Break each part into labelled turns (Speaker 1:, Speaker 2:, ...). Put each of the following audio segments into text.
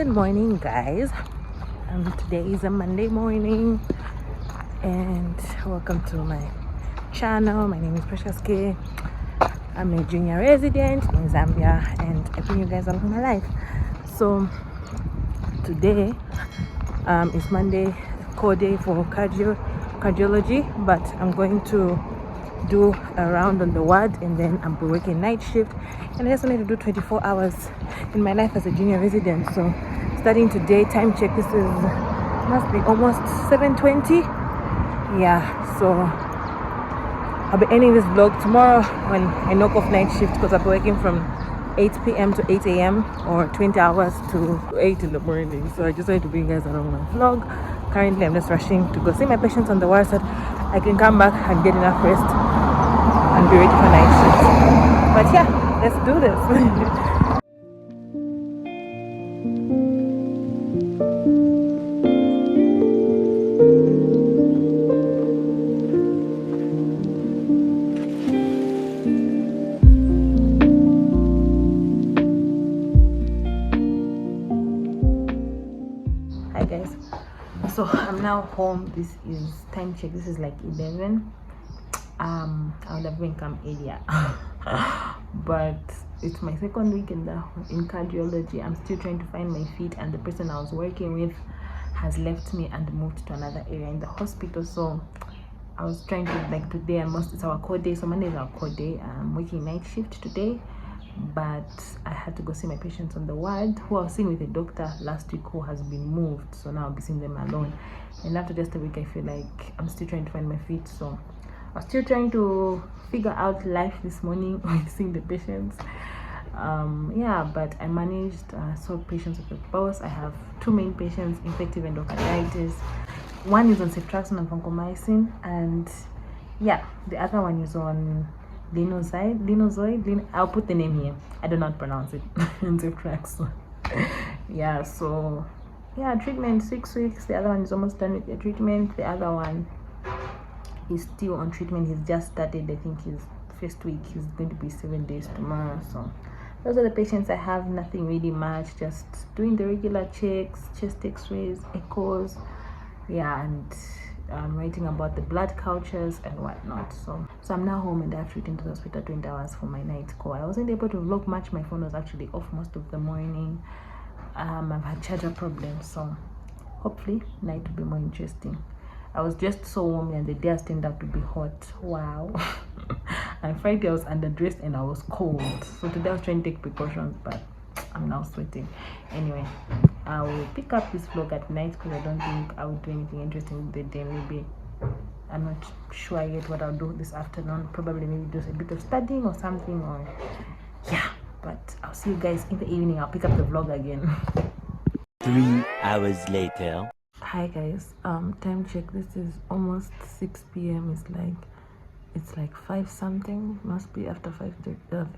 Speaker 1: morning, guys. Today is a Monday morning, and welcome to my channel. My name is Precious K. I'm a junior resident in Zambia, and I bring you guys along my life. So today is Monday, core day for cardiology, but I'm going to do a round on the ward, and then I'm working night shift, and I just wanted to do 24 hours in my life as a junior resident. So starting today, time check, this is must be almost 7:20. Yeah, so I'll be ending this vlog tomorrow when I knock off night shift, because I'll be working from 8 p.m. to 8 a.m. or 20 hours to 8 in the morning. So I just wanted to bring you guys along my vlog. Currently I'm just rushing to go see my patients on the ward so that I can come back and get enough rest and be ready for night shift. But yeah, let's do this. Hi guys, so I'm now home. This is time check, this is like 11. I would have been come earlier but it's my second week in cardiology. I'm still trying to find my feet, and the person I was working with has left me and moved to another area in the hospital. So I was trying to, like, today it's our core day, so Monday is our core day. I'm working night shift today, but I had to go see my patients on the ward who I was seeing with a doctor last week who has been moved. So now I'll be seeing them alone, and after just a week I feel like I'm still trying to find my feet. So I'm still trying to figure out life this morning with seeing the patients. Yeah, but I managed. Saw patients with the boss. I have two main patients, infective endocarditis. One is on ceftriaxone and vancomycin, and yeah, the other one is on linozoid. I'll put the name here. I do not pronounce it. Ceftriaxone. Yeah, so yeah, treatment 6 weeks. The other one is almost done with the treatment. The other one is still on treatment. He's just started, I think his first week. He's going to be 7 days tomorrow. So those are the patients I have. Nothing really much, just doing the regular checks, chest x-rays, echoes, yeah, and writing about the blood cultures and whatnot. So I'm now home, and I have to return to the hospital 20 hours for my night call. I wasn't able to vlog much. My phone was actually off most of the morning. I've had charger problems, so hopefully night will be more interesting. I was just so warm, and the day has turned out to be hot. Wow. And Friday I was underdressed and I was cold. So today I was trying to take precautions, but I'm now sweating. Anyway, I will pick up this vlog at night, because I don't think I will do anything interesting with the day. Maybe, I'm not sure yet what I'll do this afternoon. Probably maybe do a bit of studying or something, or yeah. But I'll see you guys in the evening. I'll pick up the vlog again.
Speaker 2: 3 hours later.
Speaker 1: Hi guys, time check, this is almost 6 p.m. It's like 5 something, must be after 5 p.m.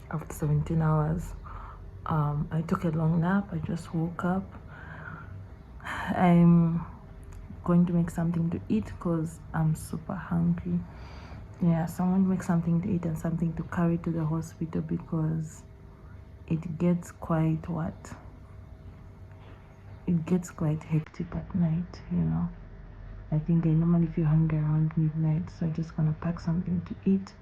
Speaker 1: after 17 hours. I took a long nap. I just woke up. I'm going to make something to eat because I'm super hungry. Yeah, someone make something to eat and something to carry to the hospital, because it gets quite hectic at night, you know. I think I normally feel hungry around midnight, so I'm just gonna pack something to eat.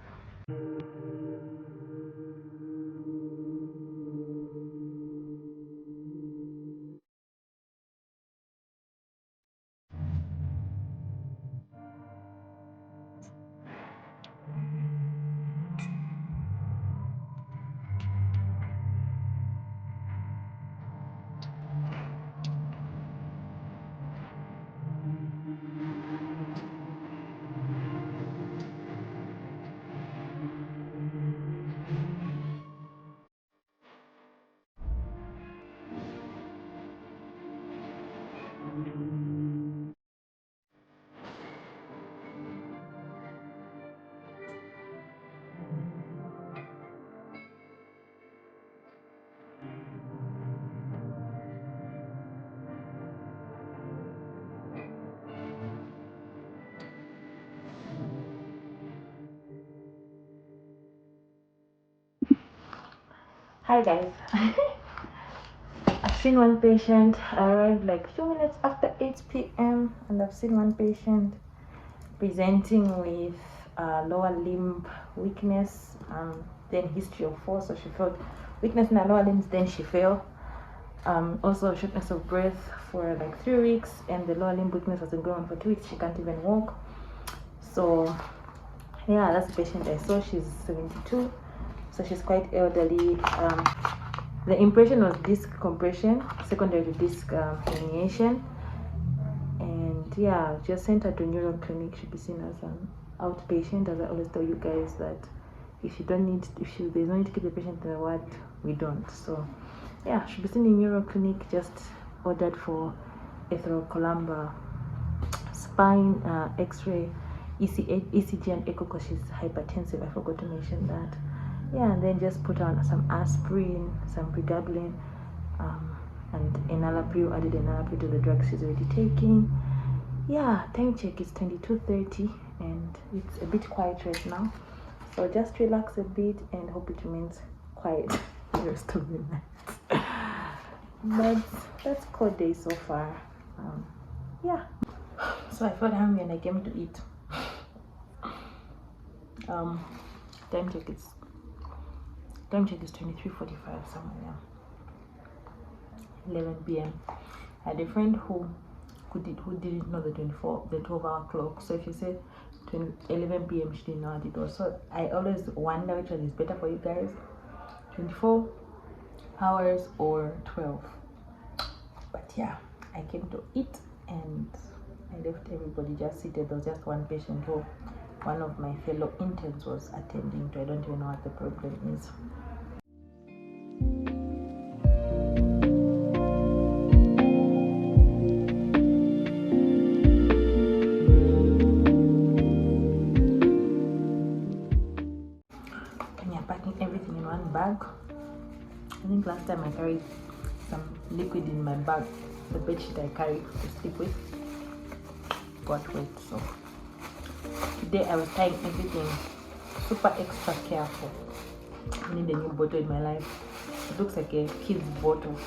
Speaker 1: Hi guys. I've seen one patient. I arrived like 2 minutes after 8 p.m. and I've seen one patient presenting with lower limb weakness, then history of fall. So she felt weakness in her lower limbs, then she fell. Also shortness of breath for like 3 weeks, and the lower limb weakness has been going on for 2 weeks. She can't even walk. So yeah, that's the patient I saw. She's 72, so she's quite elderly. The impression was disc compression secondary to disc herniation, and yeah, just sent her to neuro clinic. Should be seen as an outpatient. As I always tell you guys, that if you don't need, there's no need to keep the patient in the ward, we don't. So yeah, should be seen in neuro clinic. Just ordered for thoracolumbar spine x-ray, ECG and echo, because she's hypertensive. I forgot to mention that. Yeah, and then just put on some aspirin, some pregabalin, and enalapril. Added enalapril to the drugs she's already taking. Yeah, time check is 22:30 and it's a bit quiet right now, so just relax a bit and hope it remains quiet the rest of the night. But that's cold day so far. Yeah, so I felt hungry and I came to eat. Time check is 23:45, somewhere, 11 p.m. I had a friend who didn't know the 12-hour clock. So if you say 11 p.m, she didn't know what it was. So I always wonder which one is better for you guys, 24 hours or 12. But yeah, I came to eat and I left everybody just seated. There was just one patient who one of my fellow interns was attending to. I don't even know what the problem is. Everything in one bag. I think last time I carried some liquid in my bag. The bedsheet I carried to sleep with got wet, so today I was tying everything super extra careful. I need a new bottle in my life. It looks like a kid's bottle.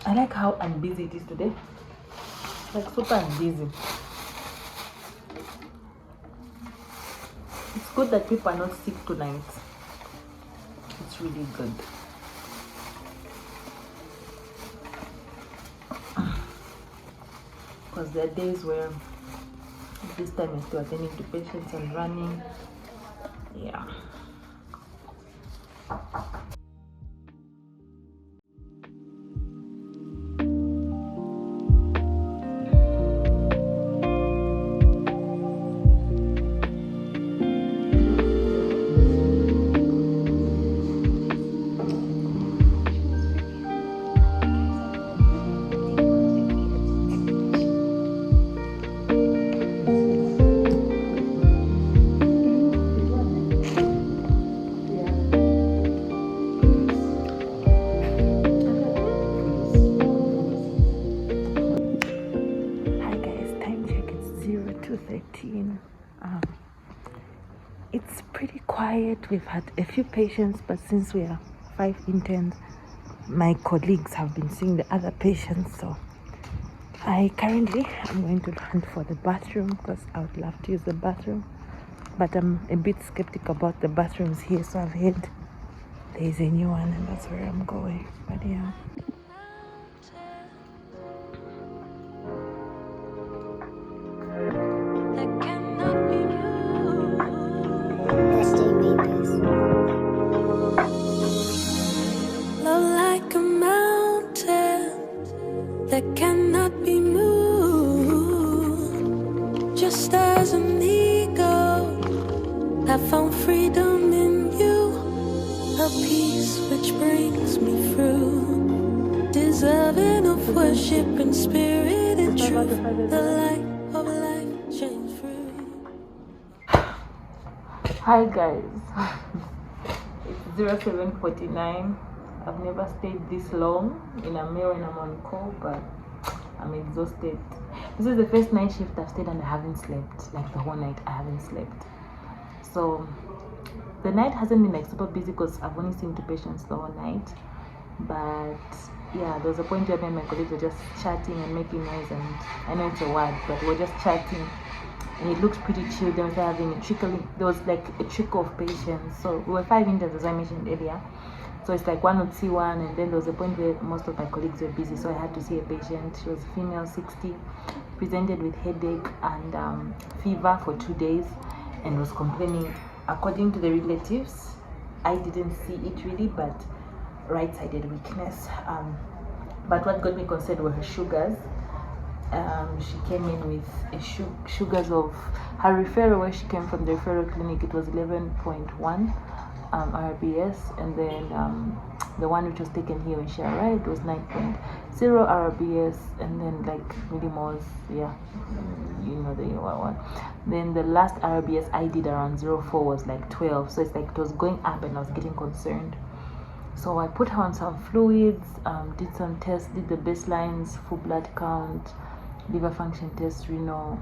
Speaker 1: I like how unbusy it is today. Like super unbusy. It's good that people are not sick tonight. It's really good. Because there are days where this time is still attending to patients and running. Yeah. It's pretty quiet. We've had a few patients, but since we are 5 interns, my colleagues have been seeing the other patients. So I'm going to hunt for the bathroom because I would love to use the bathroom, but I'm a bit skeptical about the bathrooms here. So I've heard there is a new one, and that's where I'm going. But yeah.
Speaker 3: Love like a mountain that cannot be moved. Just as an eagle, I found freedom in you, a peace which brings me through, deserving of worship in spirit and truth. The light of life shines through.
Speaker 1: Hi guys. It's 07:49. I've never stayed this long in a meal when I'm on call, but I'm exhausted. This is the first night shift I've stayed and I haven't slept. Like the whole night I haven't slept. So the night hasn't been like super busy because I've only seen 2 patients the whole night. But yeah, there was a point where me and my colleagues were just chatting and making noise, and I know it's a word, but we're just chatting and it looked pretty chill. Then we started having a trickling, there was like a trickle of patients. So we were 5 interns, as I mentioned earlier. So it's like one would see one, and then there was a point where most of my colleagues were busy, so I had to see a patient. She was female, 60, presented with headache and fever for 2 days, and was complaining. According to the relatives, I didn't see it really, but right-sided weakness. But what got me concerned were her sugars. She came in with a sugars of her referral, where she came from the referral clinic. It was 11.1 RBS, and then the one which was taken here when she arrived was 9.0 RBS, and then like millimolls, yeah, you know the one. Then the last RBS I did around 0.4 was like 12, so it's like it was going up, and I was getting concerned. So I put her on some fluids, did some tests, did the baselines, full blood count, liver function test, renal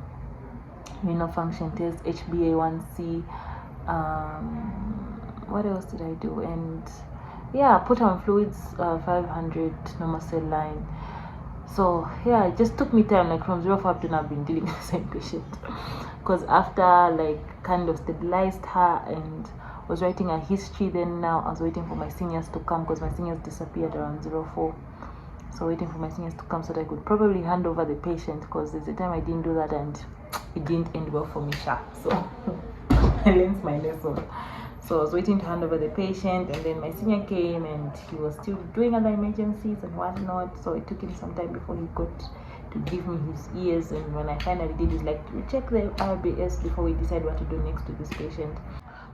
Speaker 1: function test, HbA1c. What else did I do? And yeah, I put her on fluids, 500 normal cell line. So yeah, it just took me time, like from 0.4 up to now I've been dealing with the same patient. Because after like kind of stabilized her and was writing a history, then now I was waiting for my seniors to come, because my seniors disappeared around 0.4. So waiting for my seniors to come so that I could probably hand over the patient, because there's a time I didn't do that and it didn't end well for me, so I learned my lesson. So I was waiting to hand over the patient, and then my senior came and he was still doing other emergencies and whatnot, so it took him some time before he got to give me his ears. And when I finally did, he's like, we check the RBS before we decide what to do next to this patient,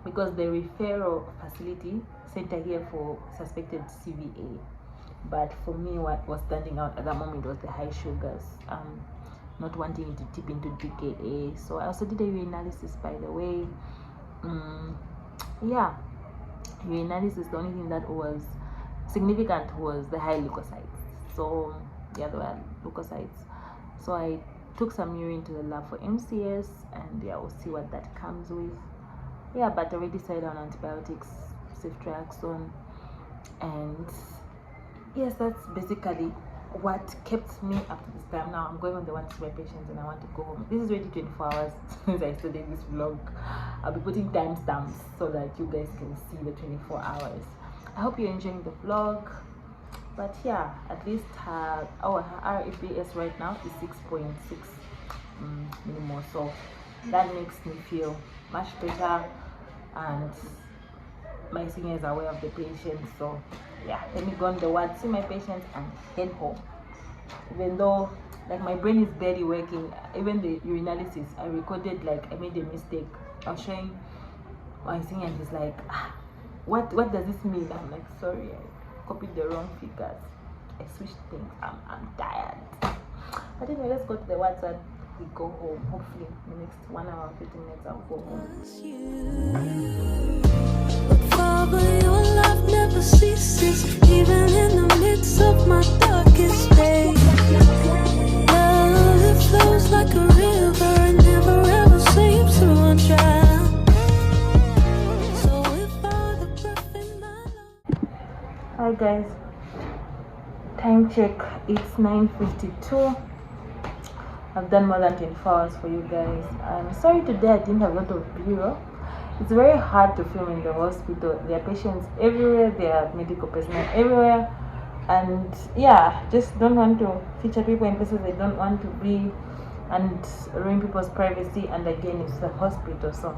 Speaker 1: because the referral facility center here for suspected CVA. But for me, what was standing out at that moment was the high sugars, not wanting it to tip into DKA. So I also did a urinalysis, by the way. Yeah, urinalysis, the only thing that was significant was the high leukocytes. So yeah, there were leukocytes. So I took some urine to the lab for MCS, and yeah, we'll see what that comes with. Yeah, but already started on antibiotics, ceftriaxone, and yes, that's basically what kept me up to this time. Now I'm going on the one to my patients and I want to go home. This is already 24 hours since I started this vlog. I'll be putting timestamps so that you guys can see the 24 hours. I hope you're enjoying the vlog. But yeah, at least her RFBS right now is 6.6 millimole. So that makes me feel much better, and my senior is aware of the patient. So yeah, let me go on the ward, see my patients, and head home. Even though like my brain is barely working, even the urinalysis I recorded, like I made a mistake. I was showing my senior and he's like, what does this mean? I'm like, sorry, I copied the wrong figures, I switched things, I'm tired. But anyway, let's go to the ward so that we go home. Hopefully in the next 1 hour and 15 minutes I'll go home.
Speaker 3: But your love never ceases, even in the midst of my darkest days. Love, it flows like a river and never ever seems to run dry. So if all the breath in my lungs.
Speaker 1: Hi guys, time check, it's 9:52. I've done more than 24 hours for you guys. I'm sorry today I didn't have a lot of bureau. It's very hard to film in the hospital. There are patients everywhere, there are medical personnel everywhere, and yeah, just don't want to feature people in places they don't want to be and ruin people's privacy. And again, it's the hospital, so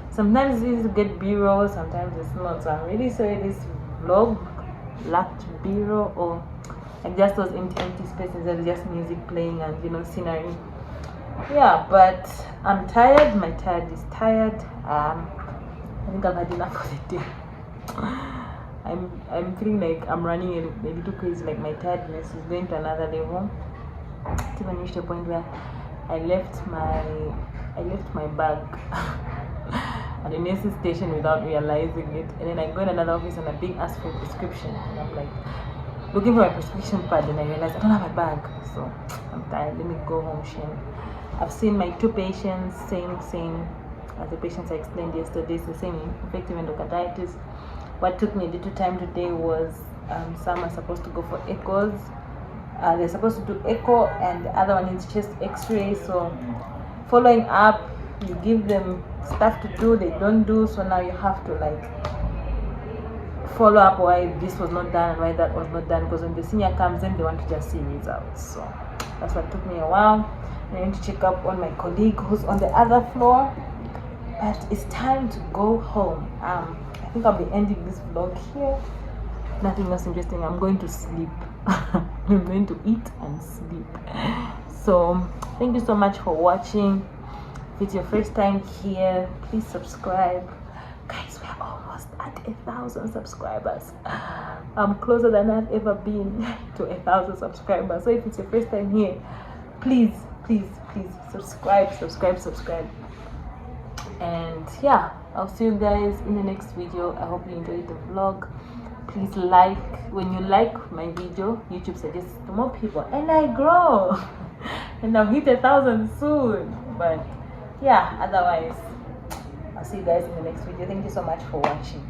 Speaker 1: sometimes it's easy to get b-roll, sometimes it's not. So I'm really sorry this vlog lacked b-roll, or like just those empty spaces that are just music playing and scenery. Yeah, but I'm tired. My tired is tired. I think I've had enough for the day. I'm feeling like I'm running a little crazy. Like my tiredness is going to another level. It's even reached a point where I left my bag at the nurse's station without realizing it, and then I go in another office and I'm being asked for a prescription, and I'm like, looking for my prescription pad, and I realized I don't have my bag. So I'm tired. Let me go home, Shane. I've seen my 2 patients, same as the patients I explained yesterday. It's the same infective endocarditis. What took me a little time today was some are supposed to go for echoes. They're supposed to do echo, and the other one is chest x-ray. So following up, you give them stuff to do, they don't do, so now you have to like follow up why this was not done and why that was not done, because when the senior comes in, they want to just see results. So that's what took me a while. I need to check up on my colleague who's on the other floor, but it's time to go home. I think I'll be ending this vlog here. Nothing else interesting. I'm going to sleep. I'm going to eat and sleep. So thank you so much for watching. If it's your first time here, please subscribe. Guys, we're almost at 1,000 subscribers. I'm closer than I've ever been to 1,000 subscribers. So if it's your first time here, please subscribe. And yeah, I'll see you guys in the next video. I hope you enjoyed the vlog. Please like. When you like my video, YouTube suggests to more people, and I grow. And I'll hit 1,000 soon. But yeah, otherwise, I'll see you guys in the next video. Thank you so much for watching.